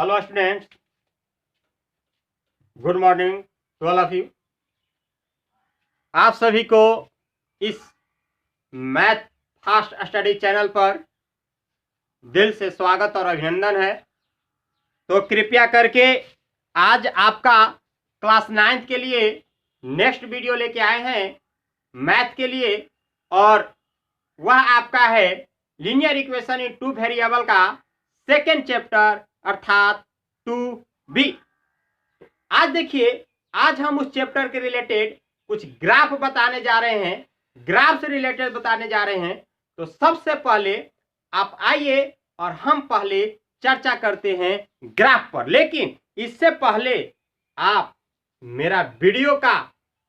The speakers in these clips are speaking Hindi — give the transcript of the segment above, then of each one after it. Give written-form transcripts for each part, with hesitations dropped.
Hello students, good morning to all of you. आप सभी को इस मैथ फास्ट स्टडी चैनल पर दिल से स्वागत और अभिनंदन है। तो कृपया करके आज आपका क्लास 9th के लिए नेक्स्ट वीडियो लेके आए हैं मैथ के लिए, और वह आपका है linear equation in two variable का सेकेंड चैप्टर अर्थात 2b। आज देखिए, आज हम उस चैप्टर के रिलेटेड कुछ ग्राफ बताने जा रहे हैं, ग्राफ से रिलेटेड बताने जा रहे हैं। तो सबसे पहले आप आइए और हम पहले चर्चा करते हैं ग्राफ पर। लेकिन इससे पहले आप मेरा वीडियो का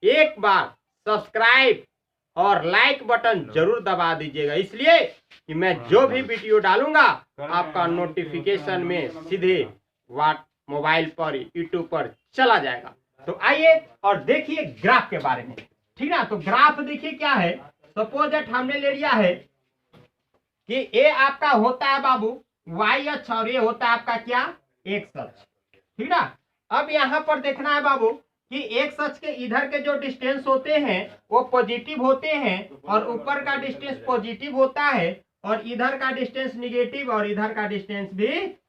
एक बार सब्सक्राइब और लाइक बटन जरूर दबा दीजिएगा, इसलिए कि मैं जो भी वीडियो डालूंगा आपका नोटिफिकेशन में सीधे मोबाइल पर यूट्यूब पर चला जाएगा। तो आइए और देखिए ग्राफ के बारे में, ठीक ना। तो ग्राफ देखिए क्या है। सपोज दैट हमने ले लिया है कि ए आपका होता है बाबू वाई अक्ष और ये होता है आपका क्या, एक्स अक्ष, ठीक ना। अब यहाँ पर देखना है बाबू कि एक्स अक्ष के इधर के जो डिस्टेंस होते हैं वो पॉजिटिव होते हैं और ऊपर का डिस्टेंस पॉजिटिव होता है और इधर का डिस्टेंस निगेटिव और इधर का डिस्टेंस भी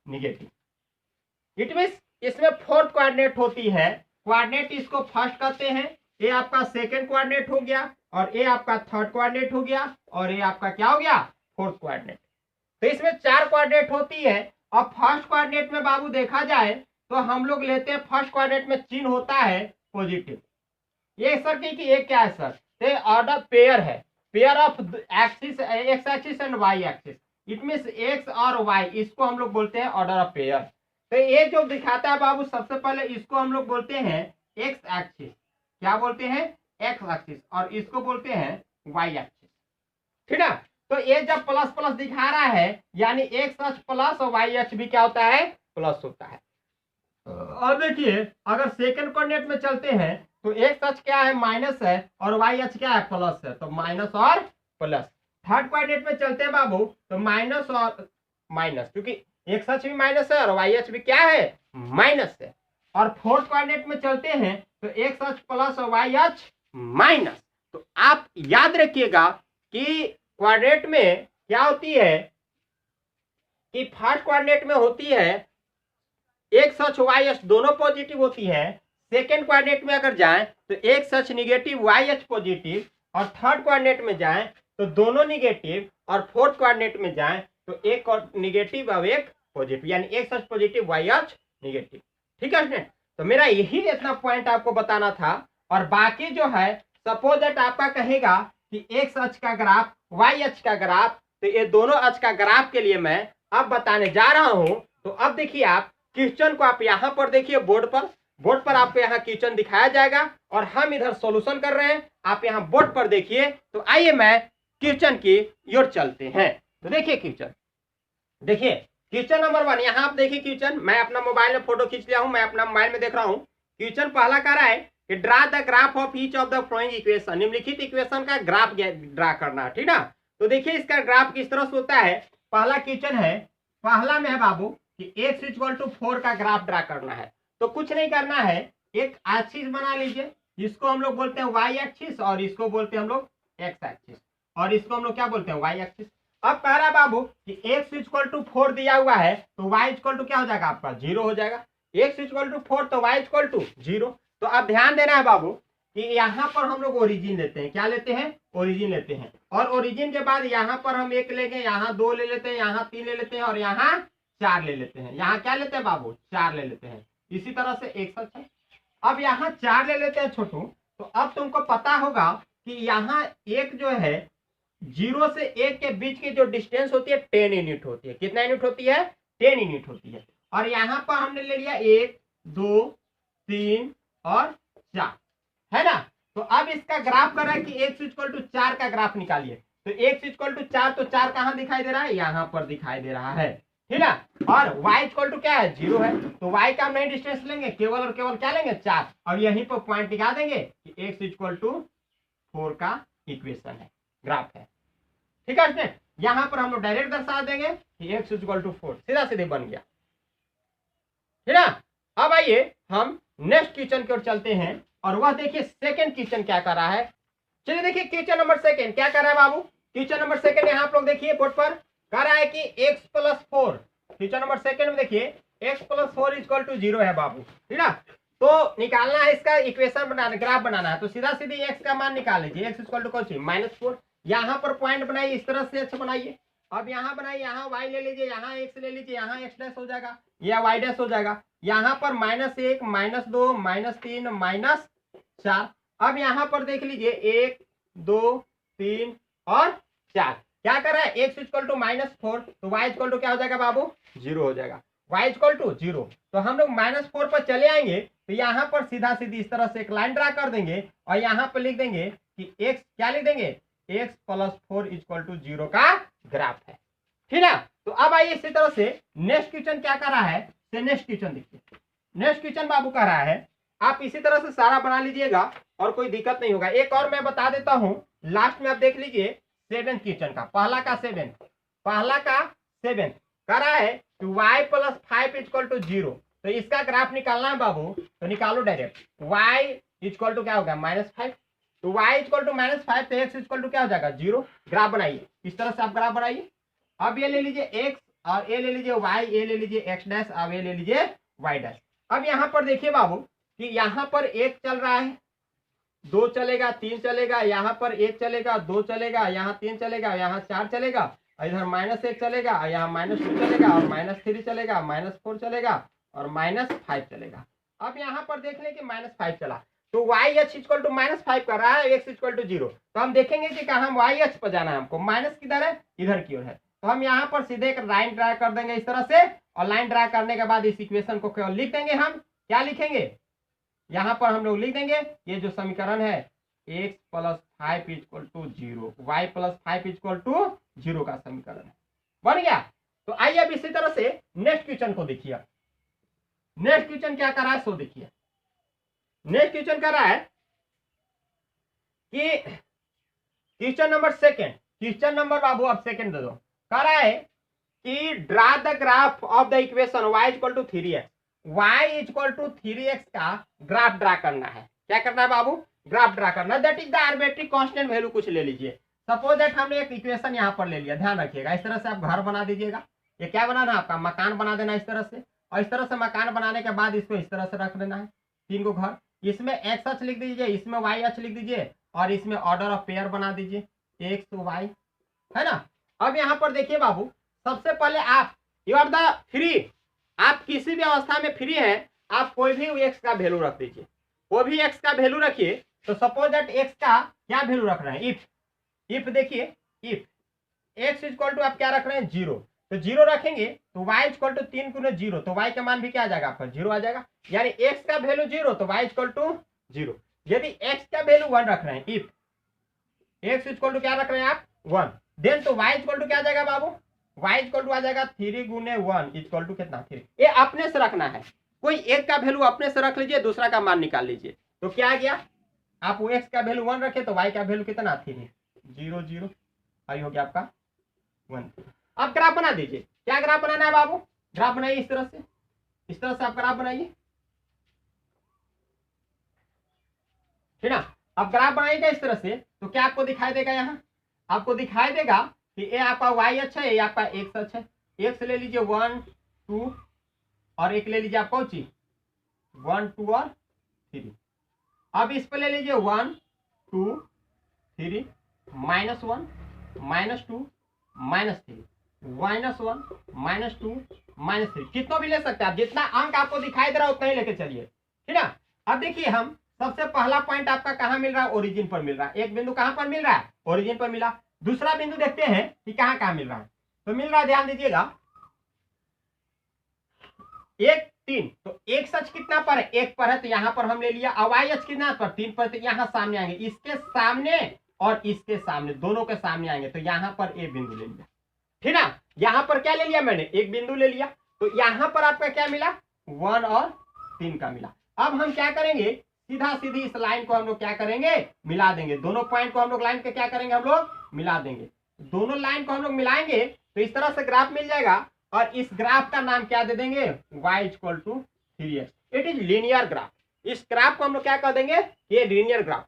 निगेटिव। इट मींस इसमें फोर्थ कोऑर्डिनेट होती है। कोऑर्डिनेट इसको फर्स्ट कहते हैं, ये आपका सेकंड कोऑर्डिनेट हो गया और ये आपका थर्ड कोऑर्डिनेट हो गया और ये आपका क्या हो गया, फोर्थ कोऑर्डिनेट। तो इसमें 4 कोऑर्डिनेट होती है। अब फर्स्ट कोऑर्डिनेट में बाबू देखा जाए तो हम लोग लेते हैं फर्स्ट कोऑर्डिनेट में चिन्ह होता है पॉजिटिव। ये सर की ये क्या है सर, तो ऑर्डर पेयर है, pair of axis, X axis and Y axis. It means X और वाई, इसको हम लोग बोलते हैं ऑर्डर ऑफ पेयर। तो ये जो दिखाता है बाबू, सबसे पहले इसको हम लोग बोलते हैं एक्स एक्सिस। क्या बोलते हैं, एक्स एक्सिस, और इसको बोलते हैं वाई एक्सिस, ठीक है। तो ये जब प्लस प्लस दिखा रहा है यानी एक्स अक्ष प्लस और वाई अक्ष भी क्या होता है, प्लस होता है। और देखिए अगर सेकंड कोऑर्डिनेट में चलते हैं तो एक्स अक्ष क्या है, माइनस है, और वाई अक्ष क्या है, प्लस है, तो माइनस और प्लस। थर्ड कोऑर्डिनेट में चलते हैं बाबू तो माइनस और माइनस, क्योंकि एक्स अक्ष भी माइनस है और वाई अक्ष भी क्या है, माइनस है। और फोर्थ कोऑर्डिनेट में चलते हैं तो एक्स अक्ष प्लस और वाई अक्ष माइनस। तो आप याद रखिएगा कि कोऑर्डिनेट में क्या होती है कि फर्स्ट कोऑर्डिनेट में होती है एक्स अक्ष वाई अक्ष दोनों पॉजिटिव होती है। सेकेंड कोऑर्डिनेट में अगर जाएं तो एक्स अक्ष निगेटिव वाई अक्ष पॉजिटिव, और थर्ड कोऑर्डिनेट में जाएं तो दोनों निगेटिव, और फोर्थ कोऑर्डिनेट में जाएं तो एक निगेटिव और एक पॉजिटिव, यानी एक्स अक्ष पॉजिटिव वाई अक्ष निगेटिव, ठीक है स्टूडेंट। तो मेरा यही इतना पॉइंट आपको बताना था। और बाकी जो है सपोज दैट आपका कहेगा कि एक्स अक्ष का ग्राफ वाई अक्ष का ग्राफ, तो ये दोनों अक्ष का ग्राफ के लिए मैं अब बताने जा रहा हूं। तो अब देखिए आप क्वेश्चन को आप यहाँ पर देखिए बोर्ड पर आपको यहाँ क्वेश्चन दिखाया जाएगा और हम इधर सॉल्यूशन कर रहे हैं, आप यहाँ बोर्ड पर देखिए। तो आइए मैं क्वेश्चन की ओर चलते हैं। तो देखिए क्वेश्चन, देखिए क्वेश्चन नंबर 1, यहाँ आप देखिए क्वेश्चन, मैं अपना मोबाइल में फोटो खींच लिया हूँ, मैं अपना मोबाइल में देख रहा हूँ। क्वेश्चन पहला कह रहा है कि draw the graph of each of the following equation, निम्नलिखित इक्वेशन का ग्राफ ड्रा करना, ठीक ना। तो देखिए इसका ग्राफ किस तरह से होता है। पहला क्वेश्चन है, पहला में है बाबू कि x इक्वल टू 4 का ग्राफ ड्रा करना है। तो कुछ नहीं करना है, एक एक्सिस बना लीजिए, जिसको हम लोग बोलते हैं वाई एक्सिस और इसको बोलते हैं हम लोग एक्स एक्सिस, और इसको हम लोग क्या बोलते हैं, वाई एक्सिस। अब कह रहा है बाबू कि x इक्वल टू 4 दिया हुआ है तो y इक्वल टू क्या हो जाएगा, आपका 0 हो जाएगा। x इक्वल टू 4 तो y इक्वल टू 0। तो अब ध्यान देना है बाबू कि यहाँ पर हम लोग ओरिजिन लेते हैं, क्या लेते हैं, ओरिजिन लेते हैं। और ओरिजिन के बाद यहाँ पर हम 1 लेंगे, यहाँ 2 ले लेते हैं, यहाँ 3 ले लेते हैं और यहाँ 4 ले लेते हैं। यहाँ क्या लेते हैं बाबू, 4 ले लेते हैं। इसी तरह से एक सच है। अब यहाँ 4 ले लेते हैं छोटू। तो अब तुमको पता होगा कि यहाँ एक जो है 0 से 1 के बीच की जो डिस्टेंस होती है 10 यूनिट होती है। कितना यूनिट होती है, 10 यूनिट होती है। और यहाँ पर हमने ले लिया 1 2 3 और 4, है ना। तो अब इसका ग्राफ कर रहा है कि x इक्वल टू 4 का ग्राफ निकालिए। तो x इक्वल टू 4, तो 4 कहाँ दिखाई दे रहा है, यहाँ पर दिखाई दे रहा है, ठीक ना। और y इक्वल टू क्या है, 0 है। तो y का हम नहीं डिस्टेंस लेंगे, केवल और केवल क्या लेंगे, 4, और यहीं पर पॉइंट दिखा देंगे कि x इक्वल टू 4 का इक्वेशन है, ग्राफ है, ठीक है स्टूडेंट। यहाँ पर हम लोग डायरेक्ट दर्शा देंगे कि x इक्वल टू 4, सीधा सीधे बन गया। ठीक है। अब आइए हम नेक्स्ट क्वेश्चन की ओर चलते हैं और वह देखिए सेकंड क्वेश्चन क्या कर रहा है। चलिए देखिए क्वेश्चन नंबर सेकंड क्या कर रहा है बाबू। क्वेश्चन नंबर सेकंड यहाँ आप लोग देखिए बोर्ड पर कह रहा है कि x+4, क्वेश्चन नंबर सेकंड में देखिए x+4 इक्वल टू 0 है बाबू, ठीक है। तो निकालना है इसका इक्वेशन बनाना, ग्राफ बनाना है। तो सीधा सीधी x का मान निकाल लीजिए, x इक्वल टू कौन सी -4। यहाँ पर पॉइंट बनाइए, इस तरह से अच्छा बनाइए। अब यहाँ बनाइए, यहाँ y ले लीजिए, यहाँ x ले लीजिए, यहाँ x डैश हो जाएगा, या y डैश हो जाएगा। यहाँ पर -1 -2 -3 -4। अब यहाँ पर देख लीजिए 1 2 3 और 4। क्या कर रहा है, x इक्वल टू -4, तो y इक्वल टू क्या हो जाएगा बाबू, 0 हो जाएगा। y इक्वल टू 0, तो हम लोग -4 पर चले आएंगे, तो यहाँ पर सीधा सीधी इस तरह से एक लाइन ड्रा कर देंगे और यहाँ पर लिख देंगे कि x क्या लिख देंगे, x+4 इक्वल टू 0 का ग्राफ है, ठीक है। तो अब आइए इसी तरह से नेक्स्ट क्वेश्चन क्या कर रहा है, नेक्स्ट क्वेश्चन देखिए। नेक्स्ट क्वेश्चन बाबू कह रहा है, आप इसी तरह से सारा बना लीजिएगा और कोई दिक्कत नहीं होगा। एक और मैं बता देता हूं, लास्ट में आप देख लीजिए 7th क्वेश्चन का, पहला का 7 कह रहा है कि y+5 इक्वल टू 0। तो इसका ग्राफ निकालना है बाबू, तो निकालो डायरेक्ट। y इक्वल टू क्या होगा, -5। तो y इक्वल टू -5, तो x इक्वल टू क्या हो जाएगा, 0। ग्राफ बनाइए, इस तरह से आप ग्राफ बनाइए। अब ये ले लीजिए x और ये ले लीजिए y, ये ले लीजिए x डैश, अब ये ले लीजिए y डैश। अब यहाँ पर देखिए बाबू कि यहाँ पर 1 चल रहा है, 2 चलेगा, 3 चलेगा, यहाँ पर 1 चलेगा, 2 चलेगा, यहाँ 3 चलेगा, यहाँ 4 चलेगा, और इधर -1 चलेगा, और यहाँ -2 चलेगा, और -3 चलेगा, -4 चलेगा, और -5 चलेगा। अब यहाँ पर देख लें कि -5 चला, तो y h इक्वल टू -5 कर रहा है, x इक्वल टू 0। तो हम देखेंगे कि कहाँ y h पर जाना है हमको, माइनस किधर है, इधर की ओर है। तो हम यहाँ पर सीधे एक लाइन ड्रा कर देंगे इस तरह से, और लाइन ड्रा करने के बाद इस इक्वेशन को केवल लिख देंगे। हम क्या लिखेंगे, यहाँ पर हम लोग लिख देंगे ये जो समीकरण है x+5 equal to 0, y+5 equal to 0 का समीकरण है, बन गया। तो आइए अब इसी तरह से नेक्स्ट क्वेश्चन को देखिए। नेक्स्ट क्वेश्चन क्या कर रहा है, सो देखिए। नेक्स्ट क्वेश्चन कर रहा है कि question number second, question number बाबू अब सेकंड दे दो। कह रहा है कि draw the graph of the equation y equal to 3x, y equal to 3x का ग्राफ ड्रा करना है। क्या करना है बाबू, ग्राफ ड्रा करना है। That is the arbitrary constant value कुछ ले लीजिए। सपोज दैट हमने एक इक्वेशन यहाँ पर ले लिया, ध्यान रखिएगा। इस तरह से आप घर बना दीजिएगा, ये क्या बनाना है आपका, मकान बना देना इस तरह से। और इस तरह से मकान बनाने के बाद इसको इस तरह से रख देना है, 3 को घर। इसमें एक्स अक्ष लिख दीजिए, इसमें वाई अक्ष लिख दीजिए, और इसमें ऑर्डर ऑफ पेयर बना दीजिए, एक्स वाई, है ना। अब यहाँ पर देखिए बाबू, सबसे पहले आप यू आर द फ्री, आप किसी भी अवस्था में फ्री है, आप कोई भी एक्स का वैल्यू रख दीजिए, कोई भी एक्स का वैल्यू रखिए। तो सपोज दैट एक्स का क्या वैल्यू रख रहे हैं, इफ देखिए, इफ एक्स इक्वल टू आप क्या रख रहे हैं, 0। तो 0 रखेंगे तो y इक्वल टू 3 × 0, तो y का मान भी क्या आ जाएगा आपका, 0 आ जाएगा। यानी x का वैल्यू 0 तो y इक्वल टू 0। यदि x का वैल्यू 1 रख रहे हैं, इफ x इक्वल टू क्या रख रहे हैं आप, 1, देन तो y इक्वल टू क्या आ जाएगा बाबू, y इक्वल टू आ जाएगा 3 × 1 इक्वल टू कितना, 3। ये अपने से रखना है, कोई एक का वैल्यू अपने से रख लीजिए, दूसरा का मान निकाल लीजिए। तो क्या आ गया, आप x का वैल्यू 1 रखे तो y का वैल्यू कितना, 3, 0 0, आई हो गया आपका 1। अब ग्राफ बना दीजिए। क्या ग्राफ बनाना है बाबू, ग्राफ बनाइए इस तरह से, इस तरह से आप ग्राफ बनाइए, ठीक ना। अब ग्राफ बनाइएगा इस तरह से, तो क्या आपको दिखाई देगा, यहाँ आपको दिखाई देगा कि ये आपका y अक्ष है, ये आपका x अक्ष है। x ले लीजिए 1 2, और एक ले लीजिए आप कौन सी, 1 2 और 3। अब इस पर ले लीजिए 1 2 3, -1 -2 -3, -1 -2 -3, कितना भी ले सकते हैं आप, जितना अंक आपको दिखाई दे रहा है उतना ही लेके चलिए, ठीक है। अब देखिए, हम सबसे पहला पॉइंट आपका कहाँ मिल रहा है, ओरिजिन पर मिल रहा है। एक बिंदु कहाँ पर मिल रहा है, ओरिजिन पर मिला। दूसरा बिंदु देखते हैं कि कहाँ कहाँ मिल रहा है। तो मिल रहा है, ध्यान दीजिएगा, 1 3, तो एक सच कितना पर है, 1 पर है, तो यहाँ पर हम ले लिया। अवाई अच कितना पर, 3 पर, तो यहाँ सामने आएंगे, इसके सामने और इसके सामने, दोनों के सामने आएंगे, तो यहाँ पर एक बिंदु ले लिया, ठीक ना। यहाँ पर क्या ले लिया मैंने, एक बिंदु ले लिया, तो यहाँ पर आपका क्या मिला, 1 और 3 का मिला। अब हम क्या करेंगे, सीधा सीधी इस लाइन को हम लोग क्या करेंगे, मिला देंगे। दोनों पॉइंट को हम लोग लाइन के क्या करेंगे, हम लोग मिला देंगे। दोनों लाइन को हम लोग मिलाएंगे तो इस तरह से ग्राफ मिल जाएगा, और इस ग्राफ का नाम क्या दे देंगे, y equal to 3x, it is linear graph. इस ग्राफ को हम लोग क्या कर देंगे, ये लीनियर ग्राफ है,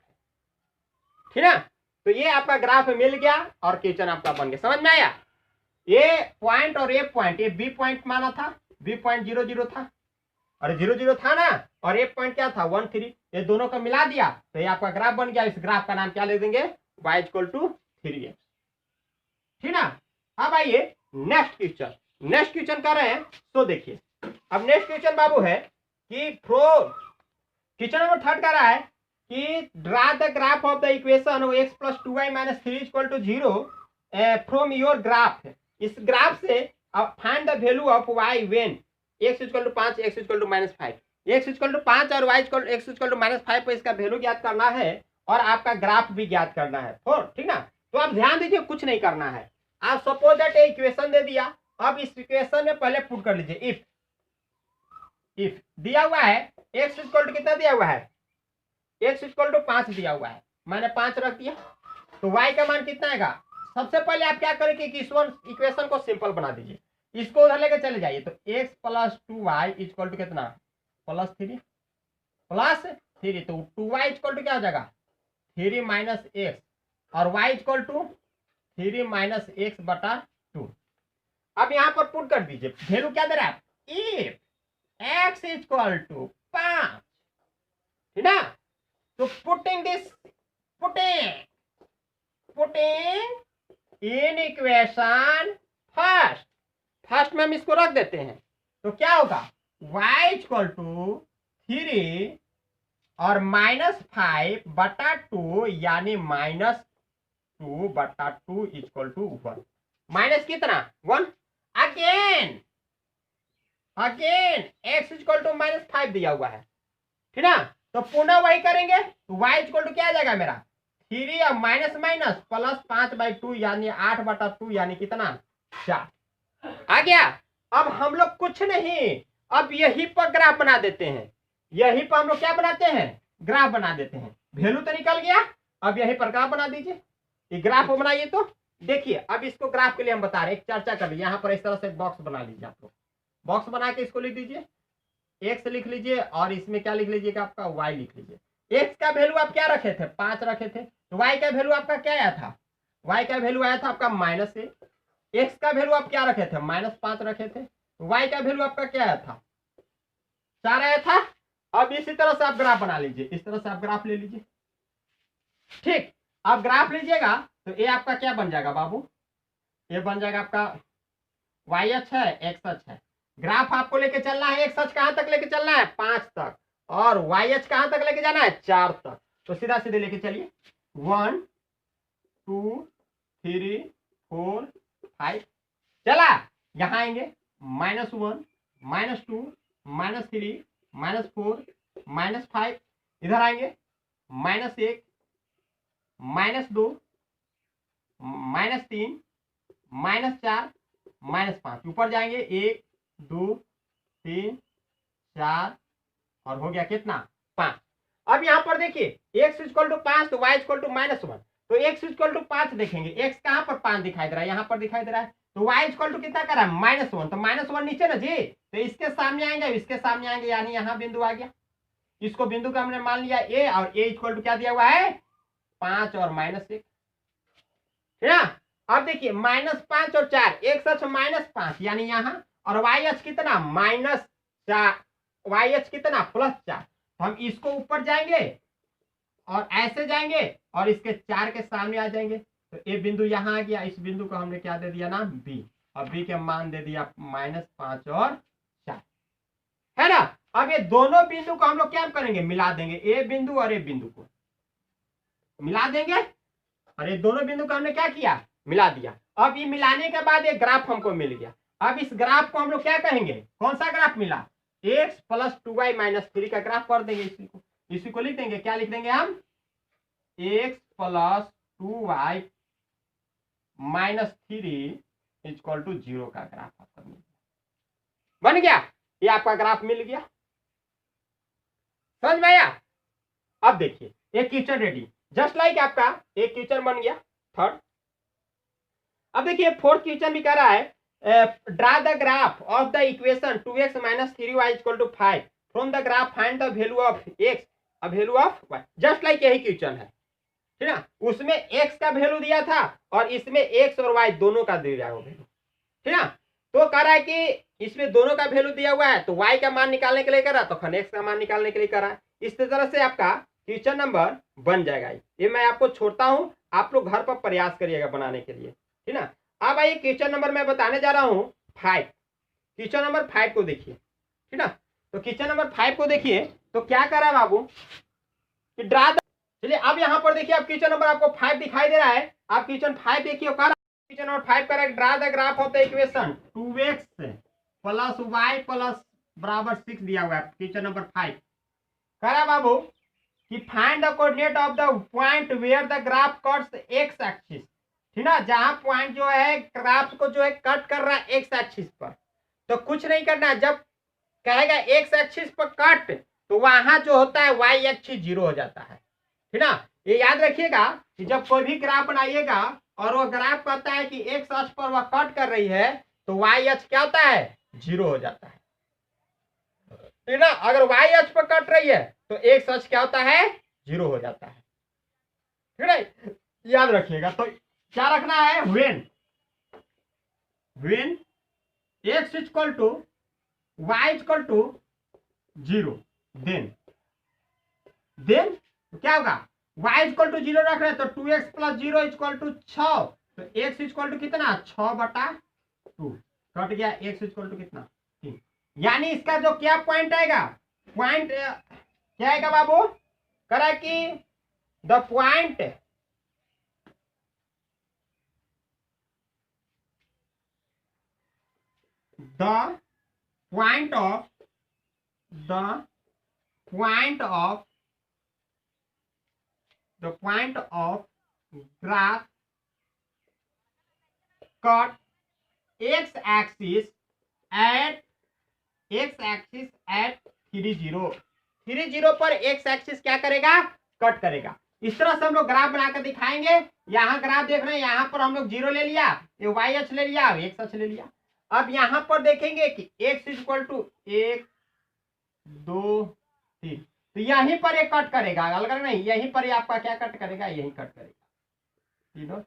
ठीक है। तो ये आपका ग्राफ मिल गया और क्वेश्चन आपका बन गया। समझ में आया? ये पॉइंट और ये पॉइंट, ये बी पॉइंट माना था, बी पॉइंट 0 0 था और 0 0 था ना, और ये पॉइंट क्या था 1 3, ये दोनों को मिला दिया तो ये आपका ग्राफ बन गया। इस ग्राफ का नाम क्या ले देंगे, y = 3x, ठीक ना। अब आइए नेक्स्ट क्वेश्चन, नेक्स्ट क्वेश्चन कर रहे हैं। तो देखिए अब नेक्स्ट क्वेश्चन बाबू है कि क्वेश्चन नंबर 3 कर रहा है कि draw the graph of the equation x + 2y - 3 = 0 from your graph. इस ग्राफ से find the value of y when x = 5 x = -5, x = 5 और x = -5 पर इसका वैल्यू ज्ञात करना है और आपका ग्राफ भी ज्ञात करना है, ठीक ना। तो आप ध्यान दीजिए, कुछ नहीं करना है। आप सपोज दैट इक्वेशन दे दिया, अब इस इक्वेशन में पहले पुट कर लीजिए इफ दिया हुआ है x = कितना दिया हुआ है, x = 5 दिया हुआ है, मैंने 5 रख दिया, तो y का मान कितना आएगा। सबसे पहले आप क्या करेंगे कि इक्वेशन को सिंपल बना दीजिए, इसको उधर लेकर चले जाइए। तो x + 2y = कितना, +3 तो 2y = क्या हो जाएगा 3 - x और y = 3 - x/2। अब यहां पर पुट कर दीजिए, वैल्यू क्या दे रहा है, इफ x = 5, ठीक ना। तो पुटिंग इन इक्वेशन फर्स्ट में हम इसको रख देते हैं, तो क्या होगा y = 3 और -5/2 यानी -2/2 = 1, माइनस कितना 1। अगेन x = -5 दिया हुआ है, ठीक ना। तो पुनः वही करेंगे, तो y = क्या आ जाएगा मेरा 3 और माइनस +5/2 यानी 8/2 यानी कितना 4 आ गया। अब हम लोग कुछ नहीं, अब यही पर ग्राफ बना देते हैं, यही पर हम लोग क्या बनाते हैं, ग्राफ बना देते हैं। वैल्यू तो निकल गया, अब यही पर ग्राफ बना दीजिए। ये ग्राफ बनाइए तो देखिए, अब इसको ग्राफ के लिए हम बता रहे हैं, एक चर्चा कर लीजिए। यहाँ पर इस तरह से बॉक्स बना लीजिए, आप लोग बॉक्स बना के इसको लिख दीजिए, x लिख लीजिए और इसमें क्या लिख लीजिएगा आपका y लिख लीजिए। x का वैल्यू आप क्या रखे थे 5 रखे थे, तो y का वैल्यू आपका क्या आया था, y का वैल्यू आया था आपका -1। x का वैल्यू आप क्या रखे थे -5 रखे थे, तो y का वैल्यू आपका क्या आया था 4 आया था। अब इसी तरह से आप ग्राफ बना लीजिए, इस तरह से आप ग्राफ ले लीजिए, ठीक। आप ग्राफ लीजिएगा तो ये आपका क्या बन जाएगा बाबू, ये बन जाएगा आपका y अक्ष है, x अक्ष है। ग्राफ आपको लेके चलना है, x अक्ष कहां तक लेके चलना है 5 तक, और y अक्ष कहां तक लेके जाना है 4 तक। तो सीधा सीधे लेके चलिए 1 2 3 4 5 चला, यहां आएंगे -1 -2 -3 -4 -5, इधर आएंगे -1 -2 -3 -4 -5, ऊपर जाएंगे 1 2 3 4 और हो गया कितना 5। अब यहां पर देखिए x = 5 तो y = -1, तो x = 5 देखेंगे, x कहां पर 5 दिखाई दे रहा है, यहां पर दिखाई दे रहा है, तो y = कितना कर रहा है -1, तो -1 नीचे ना जी, तो इसके सामने आएंगे, इसके सामने आएंगे, यानी यहां बिंदु आ गया। इसको बिंदु का हमने मान लिया a, और a = क्या दिया हुआ है 5 और -1, है ना। अब देखिए -5 और 4, x अक्ष -5 यानी यहां, और y अक्ष कितना -4, y अक्ष कितना +4। हम इसको ऊपर जाएंगे और ऐसे जाएंगे और इसके 4 के सामने आ जाएंगे, तो ये बिंदु यहां आ गया। इस बिंदु को हमने क्या दे दिया नाम b, और b के मान दे दिया -5 और 4, है ना। अब ये दोनों बिंदु को हम लोग क्या करेंगे मिला देंगे, ए बिंदु और ए बिंदु को मिला देंगे, और ये दोनों बिंदु को हमने क्या किया मिला दिया। अब ये मिलाने के बाद ये ग्राफ हमको मिल गया। अब इस ग्राफ को हम लोग क्या कहेंगे, कौन सा ग्राफ मिला, x + 2y - 3 का ग्राफ कर देंगे। इसी को लिख देंगे, क्या लिख देंगे हम x + 2y - 3 = 0 का ग्राफ आपका मिल गया, बन गया, ये आपका ग्राफ मिल गया। समझ में आया। अब देखिए एक क्वेश्चन रेडी, जस्ट लाइक आपका एक क्वेश्चन बन गया 3rd। अब देखिए 4th क्वेश्चन भी कह रहा है draw the graph of the equation 2x - 3y = 5 from the graph find the value of X value of Y, just like यही क्वेश्चन है, ठीक ना। उसमें एक्स का वैल्यू दिया था और इसमें एक्स और वाई दोनों का दिया हुआ वैल्यू, ठीक ना। तो कह रहा है कि इसमें दोनों का वैल्यू दिया हुआ है तो वाई का मान निकालने के लिए करा, तो एक्स का मान निकालने के लिए करा। इस तरह से आपका क्वेश्चन नंबर बन जाएगा। ये मैं आपको छोड़ता हूं, आप लोग घर पर प्रयास करिएगा बनाने के लिए, ठीक ना। अब आइए क्वेश्चन नंबर मैं बताने जा रहा हूं 5। क्वेश्चन नंबर 5 को देखिए, ठीक ना। तो क्वेश्चन नंबर 5 को देखिए तो क्या कर रहा है बाबू कि ड्रा द, चलिए अब यहाँ पर देखिए आप क्वेश्चन नंबर आपको 5 दिखाई दे रहा है। आप क्वेश्चन 5 देखिए, क्वेश्चन नंबर 5 कर draw the graph of the equation 2x plus y plus बराबर 6 दिया हुआ है। क्वेश्चन नंबर 5 कह रहा है बाबू कि find the coordinate of the point where the graph cuts X axis, ठीक ना। जहां पॉइंट जो है ग्राफ को जो है कट कर रहा है एक्स एक्सिस पर, तो कुछ नहीं करना है। जब कहेगा एक्स एक्सिस पर कट तो वहां जो होता है वाई एक्सिस 0 हो जाता है, ठीक ना। ये याद रखिएगा कि जब कोई भी ग्राफ बनाइएगा और वो ग्राफ कहता है कि एक्स अक्ष पर वह कट कर रही है तो वाई अक्ष क्या होता है 0 हो जाता है, ठीक ना। अगर वाई अक्ष पर कट रही है तो एक्स अक्ष क्या होता है 0 हो जाता है, ठीक है। याद रखिएगा। तो क्या रखना है, when X equal to Y equal to 0 then क्या होगा, y इक्वल टू 0 रख रहे हैं तो 2x प्लस 0 इक्वल टू 6, तो x इक्वल टू कितना 6/2 कट गया, x इक्वल टू कितना 3। यानी इसका जो क्या पॉइंट आएगा, पॉइंट क्या आएगा बाबू, करा कि the point of graph cut x axis at 30 पर x एक्सिस क्या करेगा, कट करेगा। इस तरह से हम लोग ग्राफ बनाकर दिखाएंगे। यहाँ ग्राफ देख रहे हैं, यहाँ पर हम लोग 0 ले लिया, ये y अक्ष ले लिया, x अक्ष ले लिया। अब यहाँ पर देखेंगे कि x इक्वल टू 1 2 3, तो यहीं पर ये कट करेगा, अलग नहीं, यहीं पर ये आपका क्या कट करेगा, यहीं कट करेगा,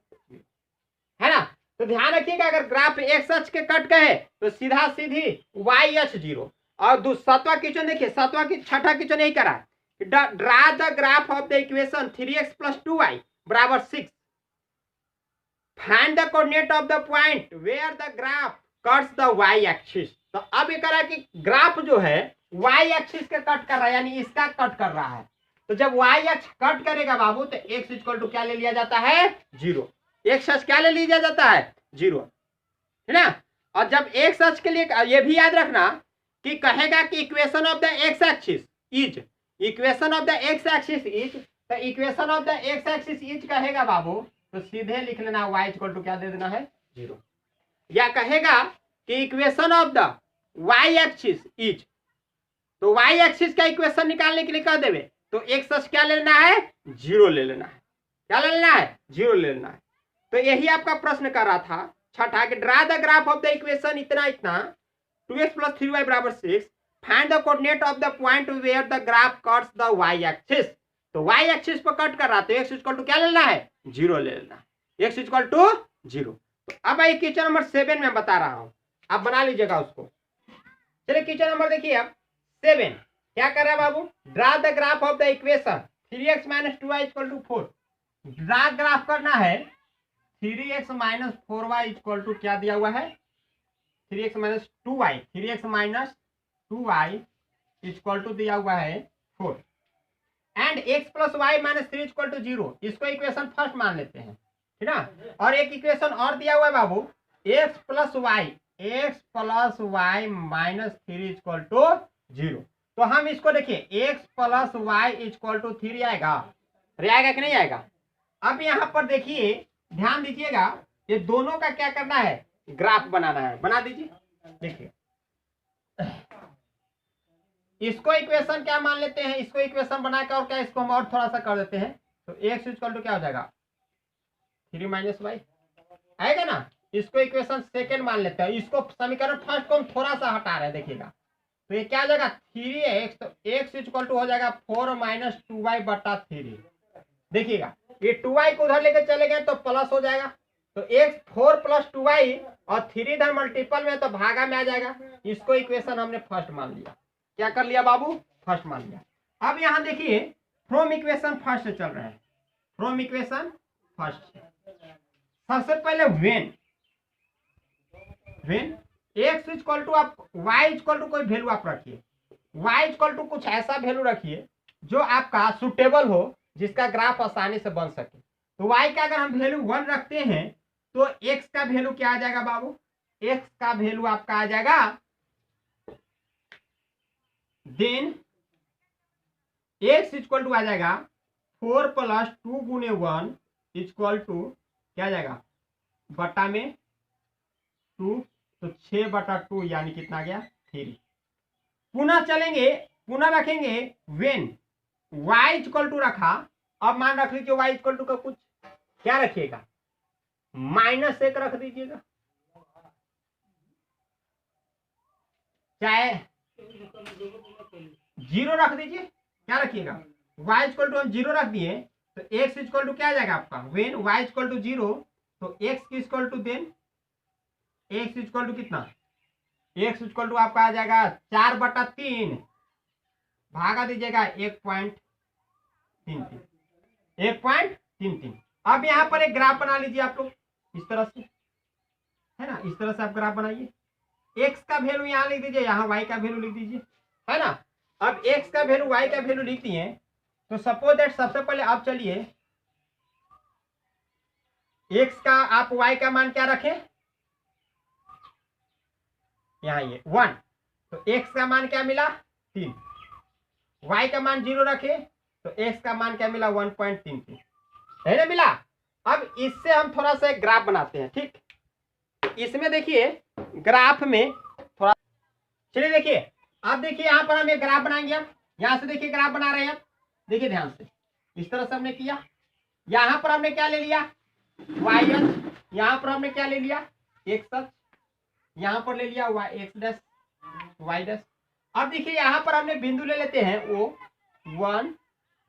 है ना। तो ध्यान रखिएगा अगर ग्राफ एक्स अक्ष के कट गए तो सीधा सीधी वाई अक्ष 0। और 7वां क्वेश्चन देखिए, 6ठा क्वेश्चन यही करा है, draw the graph of the equation 3x plus 2y बराबर 6, find the coordinate of the point where the graph cuts the Y axis. तो अब ये करा कि ग्राफ जो है वाई एक्सिस के कट कर रहा है, यानी इसका कट कर रहा है। तो जब वाई अक्ष कट करेगा बाबू तो एक्स इक्वल टू क्या ले लिया जाता है 0, एक्स अक्ष क्या ले लिया जाता है 0, है ना। और जब एक्स अक्ष के लिए ये भी याद रखना कि कहेगा कि equation of the x axis is, equation of the x axis is, तो equation of the x axis is कहेगा बाबू तो सीधे लिख लेना y इक्वल टू क्या दे देना है 0। या कहेगा कि equation of the y axis is, तो y एक्सिस का इक्वेशन निकालने के लिए कह देवे तो x अक्ष क्या लेना है 0 ले लेना है, क्या ले लेना है 0 ले लेना है। तो यही आपका प्रश्न कर रहा था 6ठा कि draw the graph of the equation इतना 2x प्लस 3y बराबर 6, find the coordinate of the point where the graph cuts the y axis. तो y एक्सिस पर कट कर रहा तो x इक्वल टू क्या लेना है 0 ले लेना है, x इक्वल टू 0। तो अब आइए क्वेश्चन नंबर 7 में बता रहा हूं, आप बना लीजिएगा उसको। चलिए क्वेश्चन नंबर देखिए अब 7 क्या कर रहा है बाबू, draw the graph of the equation 3x minus 2y equal to 4। Draw graph करना है 3x minus 4y equal to क्या दिया हुआ है 3x minus 2y, 3x minus 2y equal to दिया हुआ है 4 and x plus Y minus 3 equal to 0। इसको इक्वेशन फर्स्ट मान लेते हैं, ठीक ना। और एक इक्वेशन और दिया हुआ है बाबू x plus Y minus 3 equal to 0। तो हम इसको देखिए x plus Y equal to 3 आएगा, अरे आएगा कि नहीं आएगा। अब यहाँ पर देखिए ध्यान दीजिएगा, ये दोनों का क्या करना है ग्राफ बनाना है, बना दीजिए। देखिए इसको इक्वेशन क्या मान लेते हैं, इसको इक्वेशन बनाकर और क्या इसको हम और थोड़ा सा कर देते हैं तो x इक्वल टू क्या हो जाएगा 3 माइनस वाई आएगा ना। इसको इक्वेशन सेकंड मान लेते हैं, इसको समीकरण फर्स्ट को हम थोड़ा सा हटा रहे हैं, देखिएगा तो ये क्या हो जाएगा 3x, तो x इक्वल टू हो जाएगा 4 माइनस 2y बटा 3। देखिएगा ये 2y को उधर लेके चले गए तो प्लस हो जाएगा, तो x 4 प्लस 2y और 3 इधर मल्टीपल में तो भागा में आ जाएगा। इसको इक्वेशन हमने फर्स्ट मान लिया। क्या कर लिया बाबू? फर्स्ट मान लिया। अब यहां देखिए फ्रॉम इक्वेशन फर्स्ट से चल रहे हैं, फ्रॉम इक्वेशन फर्स्ट। सबसे पहले व्हेन x इक्वल टू आप y इक्वल टू कोई वैल्यू आप रखिए, y इक्वल टू कुछ ऐसा वैल्यू रखिए जो आपका सुटेबल हो, जिसका ग्राफ आसानी से बन सके। तो y का अगर हम वैल्यू 1 रखते हैं तो x का वैल्यू क्या आ जाएगा बाबू? x का वैल्यू आपका आ जाएगा देन x इक्वल टू आ जाएगा 4 प्लस 2 गुने 1 इक्वल टू क्या आ जाएगा बटा में 2, तो 6 बटा 2 यानी कितना गया 3। पुनः चलेंगे, पुनः रखेंगे वेन y इक्वल टू रखा। अब मान रख लीजिए y इक्वल टू का कुछ क्या रखिएगा -1 रख दीजिएगा, चाहे 0 रख दीजिए। क्या रखिएगा y इक्वल टू हम 0 रख दिए तो x इक्वल टू क्या आ जाएगा आपका वेन y इक्वल टू 0, तो x equal to then x equal to कितना, x इक्वल टू आपका आ जाएगा 4 बटा 3 भागा दीजिएगा 1.33। अब यहां पर एक ग्राफ बना लीजिए आप लोग इस तरह से, है ना, इस तरह से आप ग्राफ बनाइए। x का वैल्यू यहां लिख दीजिए, यहां y का वैल्यू लिख दीजिए, है ना। अब x का वैल्यू y का वैल्यू लिख दिए तो सपोज दैट सबसे पहले आप चलिए x का आप y का मान क्या रखें, यहां ये 1, तो x का मान क्या मिला 3, y का मान 0 रखे तो x का मान क्या मिला 1.33, है ना मिला। अब इससे हम थोड़ा सा एक ग्राफ बनाते हैं, ठीक। इसमें देखिए ग्राफ में थोड़ा, चलिए देखिए आप देखिए यहां पर हम एक ग्राफ बनाएंगे। हम यहां से देखिए ग्राफ बना रहे हैं, देखिए ध्यान से, इस तरह से हमने किया। यहां पर हमने क्या ले लिया y अक्ष, यहां पर हमने क्या ले लिया x अक्ष, यहां पर ले लिया y x dash y dash. अब देखिए यहां पर हमने बिंदु ले लेते हैं वो 1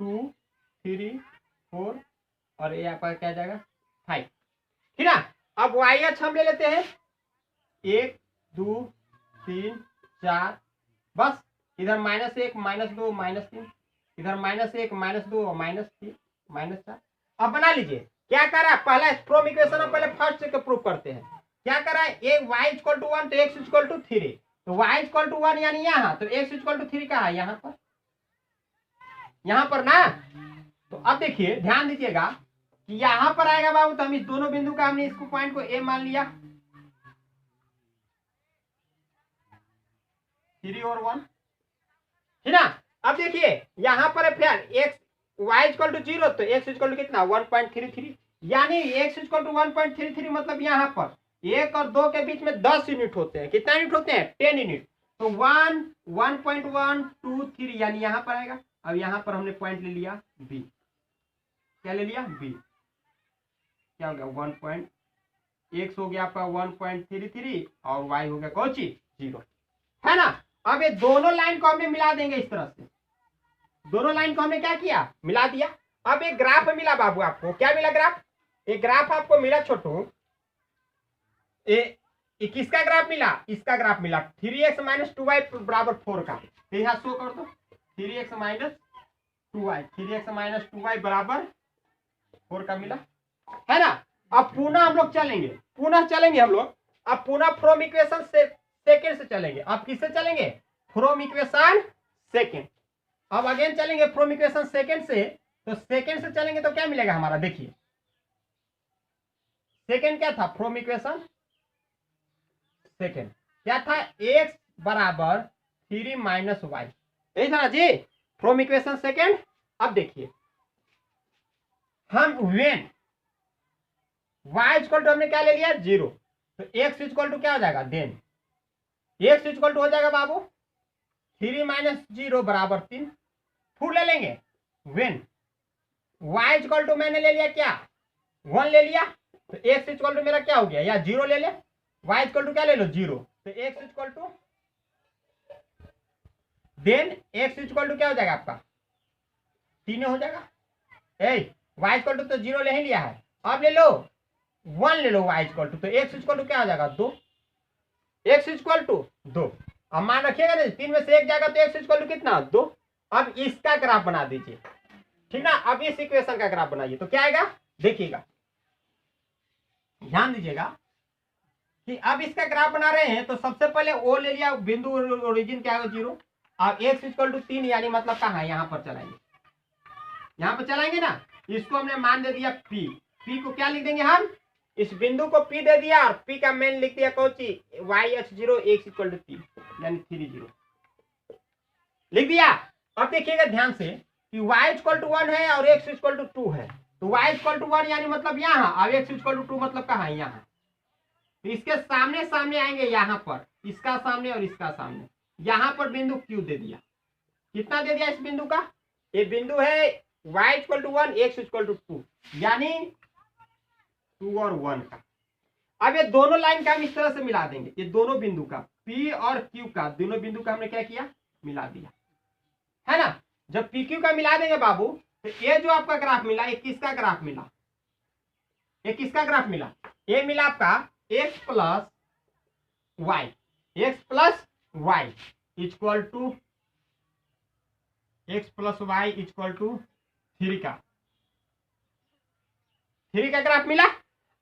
2 3 4 और ये आपका क्या जाएगा 5, ठीक ना। अब y अक्ष हम ले लेते हैं 1 2 3 4, बस इधर -1 -2 -3, इधर -1 -2 -3 -4। अब बना लीजिए क्या कर रहा है, पहला फ्रॉम इक्वेशन हम पहले फर्स्ट से प्रूव करते हैं। क्या कर रहा है, एक y इक्वल टू 1 तो x इक्वल टू 3, तो y इक्वल टू 1 यानी यहाँ, तो x इक्वल टू 3 कहाँ है, यहाँ पर ना। तो अब देखिए ध्यान दीजिएगा कि यहाँ पर आएगा बाबू, तो हम इस दोनों बिंदु का हमने इसको पॉइंट को a मान लिया, 3 और 1, ठीक ना। अब देखिए यहाँ पर फिर x y इक्वल टू 0 तो x इक्वल टू कितना 1.33, यानी x इक्वल टू 1.33 मतलब यहाँ पर 1 और 2 के बीच में 10 यूनिट होते हैं। कितना यूनिट होते हैं 10 यूनिट, तो 1 1.1 2 3 यानी यहाँ पर आएगा। अब यहाँ पर हमने पॉइंट ले लिया b, क्या ले लिया b, क्या हो गया 1. x हो गया आपका 1.33 और y हो गया कौन सी 0, है ना। अब ये दोनों लाइन को हमने मिला देंगे इस तरह से, दोनों लाइन को हमने क्या किया मिला दिया। अब एक ग्राफ मिला बाबू, आपको क्या मिला ग्राफ, एक ग्राफ आपको मिला छोटू, किसका ग्राफ मिला, इसका ग्राफ मिला 3x - 2y बराबर 4 का। तो यहाँ शो कर दो 3x - 2y, 3x - 2y बराबर 4 का मिला, है ना। अब पुनः हम लोग चलेंगे, पुनः चलेंगे हम लोग, अब पुनः फ्रॉम इक्वेशन से सेकेंड से चलेंगे। अब किससे चलेंगे, फ्रॉम इक्वेशन सेकेंड। अब अगेन चलेंगे फ्रॉम इक्वेशन सेकेंड से, तो सेकेंड से चलेंगे तो क्या मिलेगा हमारा, देखिए सेकेंड क्या था फ्रॉम इक्वेशन सेकेंड, क्या था x बराबर 3 - y, यही था ना जी फ्रॉम इक्वेशन सेकेंड। अब देखिए हम वेन y इक्वल टू हमने क्या ले लिया 0, तो x इक्वल टू क्या हो जाएगा देन x इक्वल टू हो जाएगा बाबू 3 - 0 बराबर 3, फुल ले लेंगे वेन y इक्वल टू मैंने ले लिया क्या 1 ले लिया, तो x इक्वल टू मेरा क्या हो गया, या 0 ले ले, y इक्वल टू क्या ले लो 0, तो x equal to then x equal to क्या हो जाएगा आपका 3 हो जाएगा। y इक्वल टू तो 0 ले ही लिया है, अब ले लो 1 ले लो y इक्वल टू, तो x इक्वल टू क्या हो जाएगा 2, x इक्वल टू 2। अब मान रखिएगा ना 3 में से 1 जाएगा तो x इक्वल टू कितना 2। अब इसका ग्राफ बना दीजिए, ठीक ना। अब इस इक्वेशन का ग्राफ बनाइए तो क्या आएगा, देखिएगा ध्यान दीजिएगा कि अब इसका ग्राफ बना रहे हैं तो सबसे पहले ओ ले लिया बिंदु, ओरिजिन क्या है 0। अब x इक्वल टू 3 यानी मतलब कहाँ है, यहाँ पर चलाएंगे, यहाँ पर चलाएंगे ना। इसको हमने मान दे दिया p, p को क्या लिख देंगे हम, इस बिंदु को p दे दिया और p का मान लिख दिया कौन सी y0 x इक्वल टू 3 यानी 3 0 लिख दिया। अब देखिएगा ध्यान से कि y इक्वल टू 1 है और x इक्वल टू 2 है, तो y इक्वल टू 1 यानी मतलब यहाँ, अब x इक्वल टू 2 मतलब कहाँ है यहाँ, तो इसके सामने सामने आएंगे यहाँ पर, इसका सामने और इसका सामने, यहाँ पर बिंदु Q दे दिया। कितना दे दिया इस बिंदु का, ये बिंदु है y equal to 1 x equal to 2 यानी 2 और 1 का। अब ये दोनों लाइन का हम इस तरह से मिला देंगे, ये दोनों बिंदु का P और Q का, दोनों बिंदु का हमने क्या किया मिला दिया है ना। जब PQ का मिला देंगे बाबू तो ये जो आपका ग्राफ मिला ये किसका ग्राफ मिला, ये किसका ग्राफ मिला, ये मिला आपका x plus Y equal to x plus Y equal to 3 का ग्राफ मिला।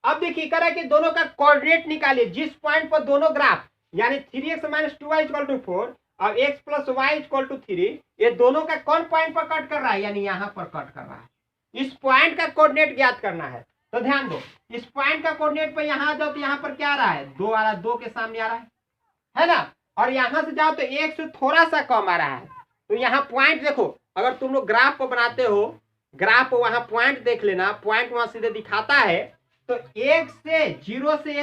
अब देखिए कह रहा है कि दोनों का कोऑर्डिनेट निकालिए, जिस पॉइंट पर दोनों ग्राफ यानी 3x minus 2y equal to 4 और x plus Y equal to 3, ये दोनों का कौन पॉइंट पर कट कर रहा है, यानी यहाँ पर कट कर रहा है। इस पॉइंट का कोऑर्डिनेट ज्ञात करना है, तो ध्यान दो इस पॉइंट का कोऑर्डिनेट पर यहाँ जाओ तो यहाँ पर क्या आ रहा है 2 आ रहा है, 2 के सामने आ रहा है ना। और यहाँ से जाओ तो 1 से थोड़ा सा कम आ रहा है, तो यहाँ पॉइंट देखो, अगर तुम लोग ग्राफ को बनाते हो, ग्राफ वहां पॉइंट देख लेना, पॉइंट वहां सीधे दिखाता है, तो 1 से 0 से